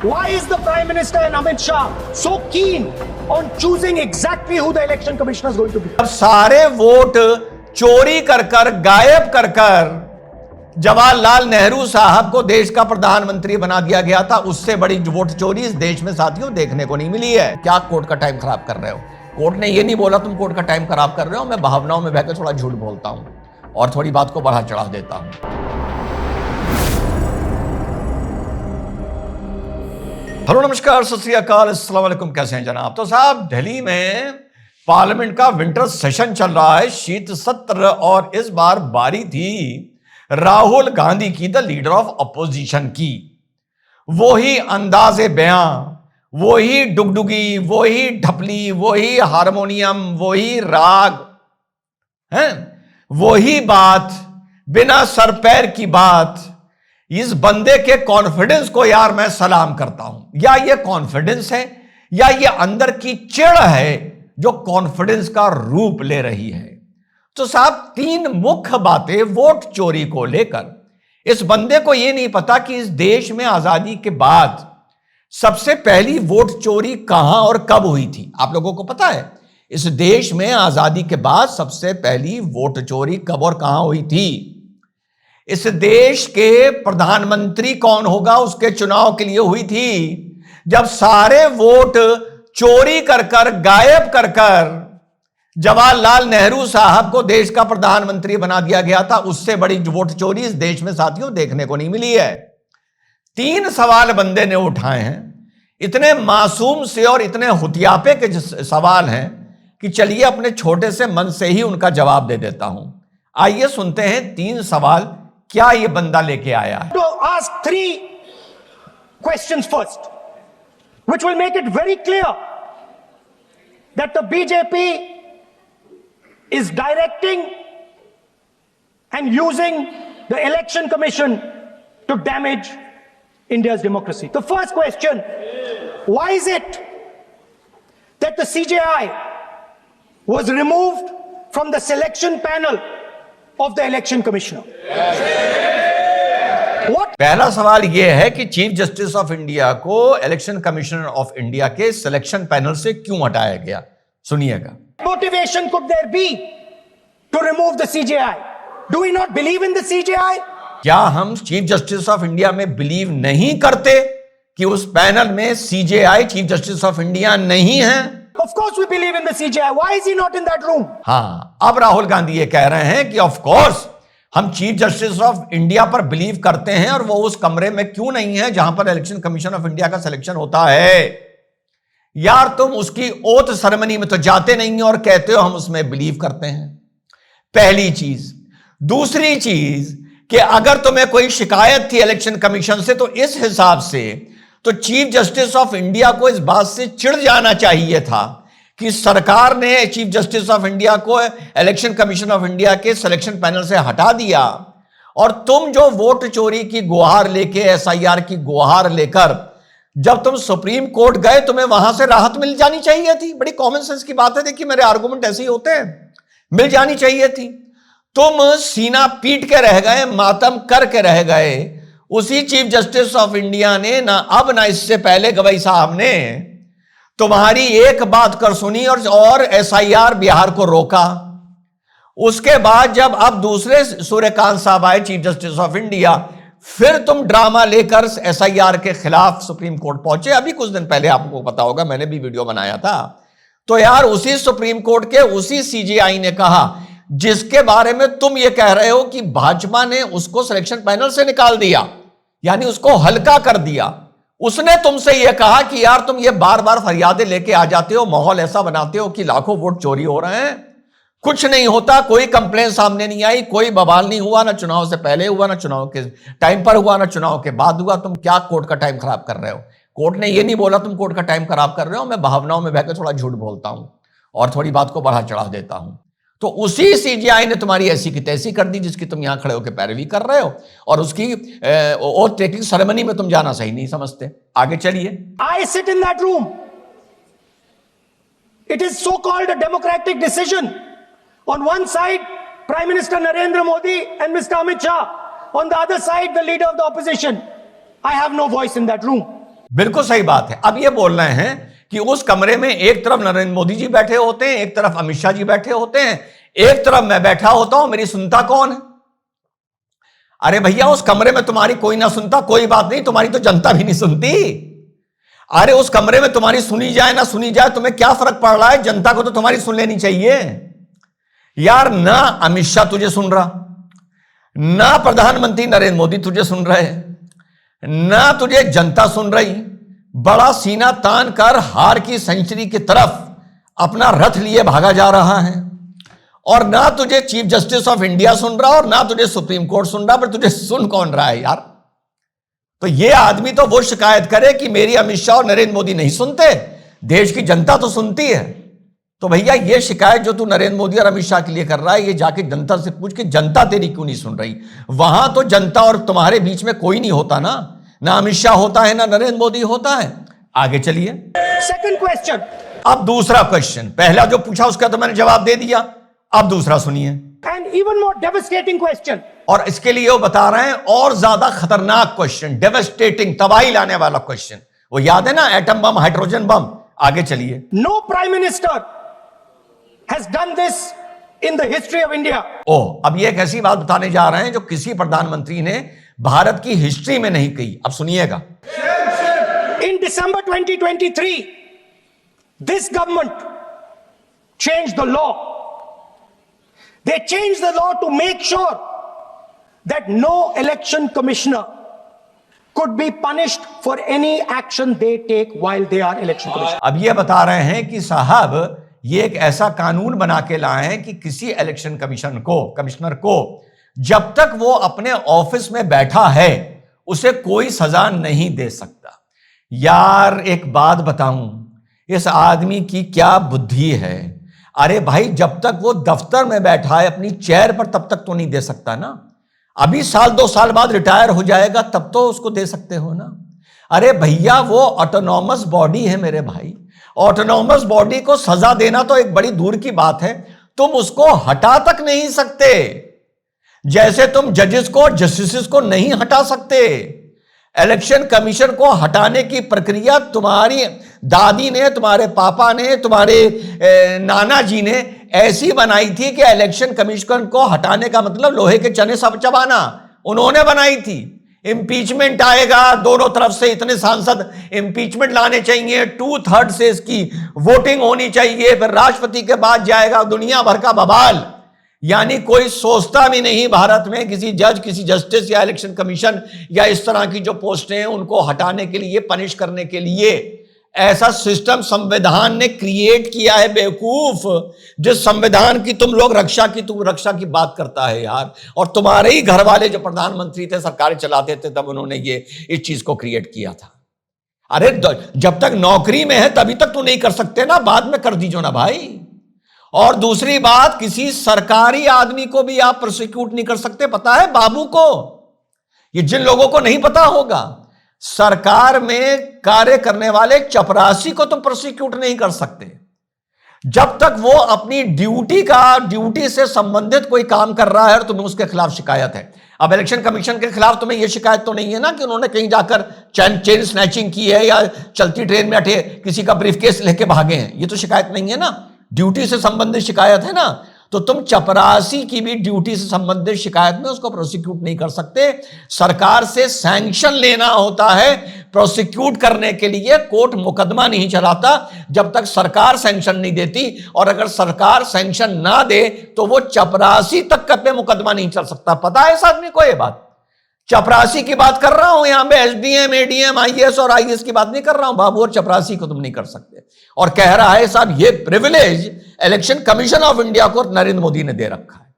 Why is the Prime Minister and Amit Shah so keen on choosing exactly who the election commissioner is going to be? अब सारे vote चोरी कर गायब कर जवाहरलाल नेहरू साहब को देश का प्रधानमंत्री बना दिया गया था। उससे बड़ी वोट चोरी इस देश में साथियों देखने को नहीं मिली है। क्या कोर्ट का टाइम खराब कर रहे हो? कोर्ट ने ये नहीं बोला तुम कोर्ट का टाइम खराब कर रहे हो। मैं भावनाओं में बहकर थोड़ा झूठ बोलता हूं और थोड़ी बात को बढ़ा चढ़ा देता हूं। हेलो नमस्कार सत श्री अकाल अस्सलाम वालेकुम, कैसे हैं जनाब? तो साहब दिल्ली में पार्लियामेंट का विंटर सेशन चल रहा है, शीत सत्र, और इस बार बारी थी राहुल गांधी की, द लीडर ऑफ अपोजिशन की। वही अंदाजे बयां, वही डुगडुगी, वही ढपली, वही हारमोनियम, वही राग हैं, वही बात, बिना सर पैर की बात। इस बंदे के कॉन्फिडेंस को यार मैं सलाम करता हूं। या ये कॉन्फिडेंस है या ये अंदर की चिढ़ है जो कॉन्फिडेंस का रूप ले रही है। तो साहब तीन मुख्य बातें वोट चोरी को लेकर। इस बंदे को यह नहीं पता कि इस देश में आजादी के बाद सबसे पहली वोट चोरी कहां और कब हुई थी। आप लोगों को पता है इस देश में आजादी के बाद सबसे पहली वोट चोरी कब और कहां हुई थी? इस देश के प्रधानमंत्री कौन होगा उसके चुनाव के लिए हुई थी, जब सारे वोट चोरी कर गायब कर जवाहरलाल नेहरू साहब को देश का प्रधानमंत्री बना दिया गया था। उससे बड़ी वोट चोरी इस देश में साथियों देखने को नहीं मिली है। तीन सवाल बंदे ने उठाए हैं, इतने मासूम से और इतने हुतियापे के सवाल हैं कि चलिए अपने छोटे से मन से ही उनका जवाब दे देता हूं। आइए सुनते हैं तीन सवाल क्या ये बंदा लेके आया है। To ask three questions first, which will make it very clear that the BJP is directing and using the election commission to damage India's democracy. The first question, why is it that the CJI was removed from the selection panel of the election commissioner? पहला सवाल यह है कि chief justice of India को election commissioner of India के selection panel से क्यों हटाया गया? सुनिएगा। Motivation could there be to remove the CJI? Do we not believe in the CJI? क्या हम चीफ जस्टिस ऑफ इंडिया में बिलीव नहीं करते कि उस पैनल में CJI chief justice of India नहीं है? Of course we believe in the CJI. Why is he not in that room? हाँ, अब राहुल गांधी ये कह रहे हैं कि ऑफ कोर्स हम चीफ जस्टिस ऑफ इंडिया पर बिलीव करते हैं और वो उस कमरे में क्यों नहीं है जहां पर इलेक्शन कमीशन ऑफ इंडिया का सिलेक्शन होता है। यार तुम उसकी ओथ सेरेमनी में तो जाते नहीं हो और कहते हो हम उसमें बिलीव करते हैं। पहली चीज। दूसरी चीज कि अगर तुम्हें कोई शिकायत थी इलेक्शन कमीशन से तो इस हिसाब से तो चीफ जस्टिस ऑफ इंडिया को इस बात से चिढ़ जाना चाहिए था कि सरकार ने चीफ जस्टिस ऑफ इंडिया को इलेक्शन कमीशन ऑफ इंडिया के सिलेक्शन पैनल से हटा दिया, और तुम जो वोट चोरी की गुहार लेके, एसआईआर की गुहार लेकर जब तुम सुप्रीम कोर्ट गए तुम्हें वहां से राहत मिल जानी चाहिए थी। बड़ी कॉमन सेंस की बात है, देखिए मेरे आर्गुमेंट ऐसे ही होते हैं, मिल जानी चाहिए थी। तुम सीना पीट के रह गए, मातम करके रह गए। उसी चीफ जस्टिस ऑफ इंडिया ने ना अब ना इससे पहले गवई साहब ने तुम्हारी एक बात कर सुनी और एसआईआर बिहार को रोका। उसके बाद जब अब दूसरे सूर्यकांत साहब आए चीफ जस्टिस ऑफ इंडिया, फिर तुम ड्रामा लेकर एसआईआर के खिलाफ सुप्रीम कोर्ट पहुंचे। अभी कुछ दिन पहले आपको पता होगा मैंने भी वीडियो बनाया था। तो यार उसी सुप्रीम कोर्ट के उसी सीजेआई ने कहा जिसके बारे में तुम ये कह रहे हो कि भाजपा ने उसको सिलेक्शन पैनल से निकाल दिया, यानी उसको हल्का कर दिया, उसने तुमसे यह कहा कि यार तुम ये बार बार फरियादें लेके आ जाते हो, माहौल ऐसा बनाते हो कि लाखों वोट चोरी हो रहे हैं, कुछ नहीं होता, कोई कंप्लेन सामने नहीं आई, कोई बवाल नहीं हुआ, ना चुनाव से पहले हुआ, ना चुनाव के टाइम पर हुआ, ना चुनाव के बाद हुआ। तुम क्या कोर्ट का टाइम खराब कर रहे हो? कोर्ट ने यह नहीं बोला तुम कोर्ट का टाइम खराब कर रहे हो। मैं भावनाओं में बहकर थोड़ा झूठ बोलता हूं और थोड़ी बात को बढ़ा चढ़ा देता हूं। तो उसी सीजीआई ने तुम्हारी ऐसी की तैसी कर दी जिसकी तुम यहां खड़े होकर पैरवी कर रहे हो, और उसकी ओथ टेकिंग सेरेमनी में तुम जाना सही नहीं समझते। आगे चलिए। I sit in that room. It is so called a democratic decision. On one side, Prime Minister Narendra Modi and Mr. Amit Shah. On the other side, the leader of the opposition. I have no voice in that room. बिल्कुल सही बात है। अब ये बोल रहे हैं कि उस कमरे में एक तरफ नरेंद्र मोदी जी बैठे होते हैं, एक तरफ अमित शाह जी बैठे होते हैं, एक तरफ मैं बैठा होता हूं, मेरी सुनता कौन है? अरे भैया, उस कमरे में तुम्हारी कोई ना सुनता, कोई बात नहीं, तुम्हारी तो जनता भी नहीं सुनती। अरे उस कमरे में तुम्हारी सुनी जाए ना सुनी जाए, तुम्हें क्या फर्क पड़ रहा है? जनता को तो तुम्हारी सुन लेनी चाहिए यार। ना अमित शाह तुझे सुन रहा, ना प्रधानमंत्री नरेंद्र मोदी तुझे सुन रहे, ना तुझे जनता सुन रही। बड़ा सीना तान कर हार की सेंचुरी की तरफ अपना रथ लिए भागा जा रहा है, और ना तुझे चीफ जस्टिस ऑफ इंडिया सुन रहा और ना तुझे सुप्रीम कोर्ट सुन रहा। पर तुझे सुन कौन रहा है यार? तो ये आदमी तो वो शिकायत करे कि मेरी अमित शाह और नरेंद्र मोदी नहीं सुनते, देश की जनता तो सुनती है। तो भैया, ये शिकायत जो तू नरेंद्र मोदी और अमित शाह के लिए कर रहा है, ये जाके जनता से पूछ कि जनता तेरी क्यों नहीं सुन रही। वहां तो जनता और तुम्हारे बीच में कोई नहीं होता ना अमित शाह होता है ना नरेंद्र मोदी होता है। आगे चलिए। Second question. अब दूसरा क्वेश्चन, पहला जो पूछा उसका तो मैंने जवाब दे दिया, अब दूसरा सुनिए। And even more devastating question. और इसके लिए वो बता रहे हैं और ज्यादा खतरनाक क्वेश्चन, डेवास्टेटिंग, तबाही लाने वाला क्वेश्चन। वो याद है ना, एटम बम, हाइड्रोजन बम। आगे चलिए। No prime minister has done this in the history of India. अब ये एक ऐसी बात बताने जा रहे हैं जो किसी प्रधानमंत्री ने भारत की हिस्ट्री में नहीं कही। अब सुनिएगा। In December 2023, this government changed the law. They changed the law to make sure that no election commissioner could be punished for any action they take while they are election commissioner. अब ये बता रहे हैं कि साहब, ये एक ऐसा कानून बना के लाए हैं कि किसी इलेक्शन कमिश्नर को जब तक वो अपने ऑफिस में बैठा है उसे कोई सजा नहीं दे सकता। यार एक बात बताऊं, इस आदमी की क्या बुद्धि है। अरे भाई, जब तक वो दफ्तर में बैठा है अपनी चेयर पर, तब तक तो नहीं दे सकता ना। अभी साल 2 साल बाद रिटायर हो जाएगा, तब तो उसको दे सकते हो ना। अरे भैया, वो ऑटोनॉमस बॉडी है मेरे भाई। ऑटोनॉमस बॉडी को सजा देना तो एक बड़ी दूर की बात है, तुम उसको हटा तक नहीं सकते। जैसे तुम जजेस को, जस्टिस को नहीं हटा सकते। इलेक्शन कमीशन को हटाने की प्रक्रिया तुम्हारी दादी ने, तुम्हारे पापा ने, तुम्हारे नाना जी ने ऐसी बनाई थी कि इलेक्शन कमीशन को हटाने का मतलब लोहे के चने सब चबाना। उन्होंने बनाई थी। इंपीचमेंट आएगा, दोनों तरफ से इतने सांसद इंपीचमेंट लाने चाहिए, 2/3 से इसकी वोटिंग होनी चाहिए, फिर राष्ट्रपति के बाद जाएगा, दुनिया भर का बवाल। यानी कोई सोचता भी नहीं भारत में किसी जज, किसी जस्टिस या इलेक्शन कमीशन या इस तरह की जो पोस्टें हैं उनको हटाने के लिए, पनिश करने के लिए ऐसा सिस्टम संविधान ने क्रिएट किया है। बेवकूफ, जिस संविधान की तुम लोग रक्षा की बात करता है यार। और तुम्हारे ही घर वाले जो प्रधानमंत्री थे, सरकारें चलाते थे, तब उन्होंने ये इस चीज को क्रिएट किया था। अरे जब तक नौकरी में है तभी तक तो नहीं कर सकते ना, बाद में कर दीजिए ना भाई। और दूसरी बात, किसी सरकारी आदमी को भी आप प्रोसिक्यूट नहीं कर सकते। पता है बाबू को, ये जिन लोगों को नहीं पता होगा, सरकार में कार्य करने वाले चपरासी को तुम प्रोसिक्यूट नहीं कर सकते जब तक वो अपनी ड्यूटी से संबंधित कोई काम कर रहा है और तुम्हें उसके खिलाफ शिकायत है। अब इलेक्शन कमीशन के खिलाफ तुम्हें यह शिकायत तो नहीं है ना कि उन्होंने कहीं जाकर चेन स्नैचिंग की है या चलती ट्रेन में किसी का ब्रीफकेस लेके भागे हैं। ये तो शिकायत नहीं है ना, ड्यूटी से संबंधित शिकायत है ना। तो तुम चपरासी की भी ड्यूटी से संबंधित शिकायत में उसको प्रोसिक्यूट नहीं कर सकते। सरकार से सैंक्शन लेना होता है प्रोसिक्यूट करने के लिए। कोर्ट मुकदमा नहीं चलाता जब तक सरकार सैंक्शन नहीं देती, और अगर सरकार सैंक्शन ना दे तो वो चपरासी तक पे मुकदमा नहीं चल सकता। पता है इस आदमी को ये बात? चपरासी की बात कर रहा हूं यहां पे, एसडीएम, एडीएम, आईएएस और आईएएस की बात नहीं कर रहा हूं। बाबू और चपरासी को तुम नहीं कर सकते। और कह रहा है साहब ये privilege election commission of India को नरेंद्र मोदी ने दे रखा है,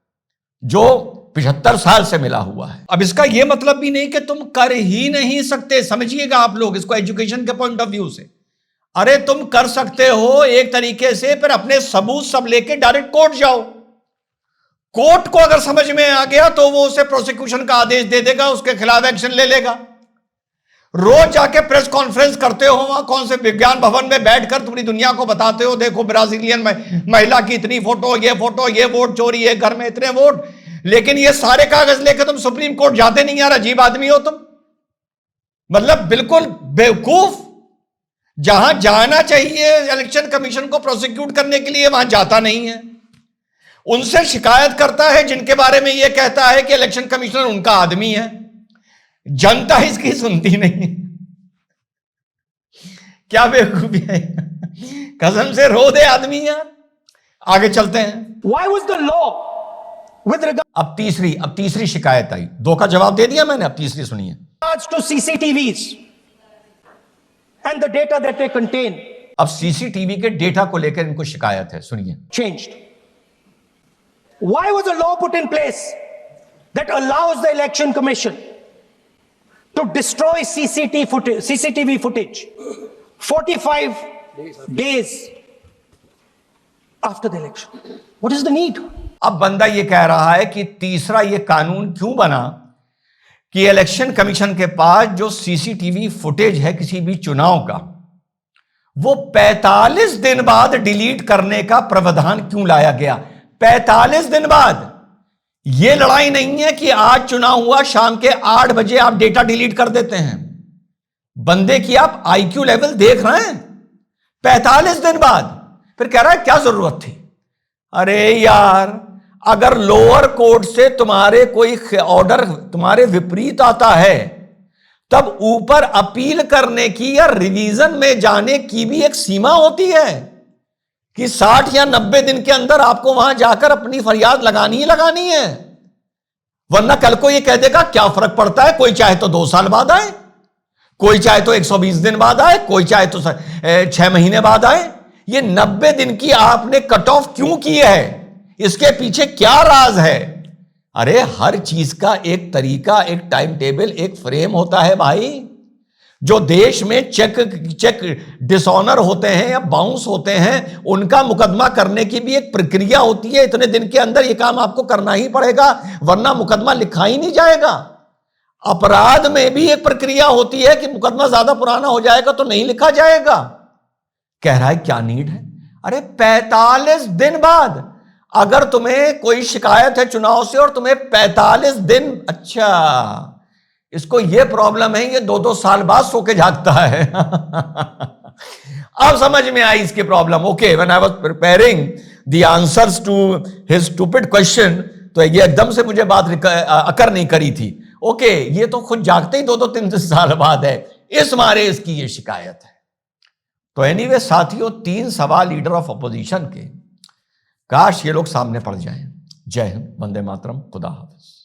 जो 75 साल से मिला हुआ है। अब इसका यह मतलब भी नहीं कि तुम कर ही नहीं सकते, समझिएगा आप लोग इसको एजुकेशन के पॉइंट ऑफ व्यू से। अरे तुम कर सकते हो एक तरीके से, फिर अपने सबूत सब लेके डायरेक्ट कोर्ट जाओ। कोर्ट को अगर समझ में आ गया तो वो उसे प्रोसिक्यूशन का आदेश दे देगा, उसके खिलाफ एक्शन ले लेगा। रोज जाके प्रेस कॉन्फ्रेंस करते हो, वहां कौन से विज्ञान भवन में बैठकर पूरी दुनिया को बताते हो, देखो ब्राजीलियन महिला की इतनी फोटो, ये वोट चोरी है, घर में इतने वोट, लेकिन ये सारे कागज लेकर तुम सुप्रीम कोर्ट जाते नहीं। यार अजीब आदमी हो तुम, मतलब बिल्कुल बेवकूफ। जहां जाना चाहिए इलेक्शन कमीशन को प्रोसिक्यूट करने के लिए, वहां जाता नहीं है। उनसे शिकायत करता है जिनके बारे में यह कहता है कि इलेक्शन कमिश्नर उनका आदमी है। जनता इसकी सुनती नहीं है। क्या बेवकूफी है, कसम से रो दे आदमी यार। आगे चलते हैं। Why was the law with अब तीसरी शिकायत आई। दो का जवाब दे दिया मैंने, अब तीसरी सुनिए। regards to CCTVs and the data that they contain अब सीसीटीवी के डेटा को लेकर इनको शिकायत है, सुनिए। changed? Why was a law put in place that allows the election commission to destroy CCTV footage 45 days after the election? What is the need? अब बंदा ये कह रहा है कि तीसरा ये कानून क्यों बना कि इलेक्शन कमीशन के पास जो सीसीटीवी फुटेज है किसी भी चुनाव का, वो 45 दिन बाद डिलीट करने का प्रावधान क्यों लाया गया? 45 दिन बाद। यह लड़ाई नहीं है कि आज चुनाव हुआ, शाम के 8 बजे आप डेटा डिलीट कर देते हैं। बंदे की आप आईक्यू लेवल देख रहे हैं। 45 दिन बाद फिर कह रहा है क्या जरूरत थी? अरे यार, अगर लोअर कोर्ट से तुम्हारे कोई ऑर्डर तुम्हारे विपरीत आता है, तब ऊपर अपील करने की या रिवीजन में जाने की भी एक सीमा होती है कि 60 या 90 दिन के अंदर आपको वहां जाकर अपनी फरियाद लगानी ही लगानी है। वरना कल को यह कह देगा क्या फर्क पड़ता है, कोई चाहे तो 2 साल बाद आए, कोई चाहे तो 120 दिन बाद आए, कोई चाहे तो 6 महीने बाद आए। ये 90 दिन की आपने कट ऑफ क्यों की है? इसके पीछे क्या राज है? अरे हर चीज का एक तरीका, एक टाइम टेबल, एक फ्रेम होता है भाई। जो देश में चेक डिसऑनर होते हैं या बाउंस होते हैं, उनका मुकदमा करने की भी एक प्रक्रिया होती है। इतने दिन के अंदर यह काम आपको करना ही पड़ेगा, वरना मुकदमा लिखा ही नहीं जाएगा। अपराध में भी एक प्रक्रिया होती है कि मुकदमा ज्यादा पुराना हो जाएगा तो नहीं लिखा जाएगा। कह रहा है क्या नीड है? अरे 45 दिन बाद अगर तुम्हें कोई शिकायत है चुनाव से और तुम्हें 45 दिन, अच्छा इसको यह प्रॉब्लम है, ये 2-2 साल बाद सो के जागता है। अब समझ में आई इसकी problem. Okay, when I was preparing the answers to his stupid question, तो ये एकदम से मुझे बात अकर नहीं करी थी। ओके, ये तो खुद जागते ही 2-2, 3 साल बाद है, इस मारे इसकी ये शिकायत है। तो एनीवे साथियों, 3 सवाल लीडर ऑफ अपोजिशन के, काश ये लोग सामने पड़ जाएं। जय हिंद, वंदे मातरम, खुदा हाफिज।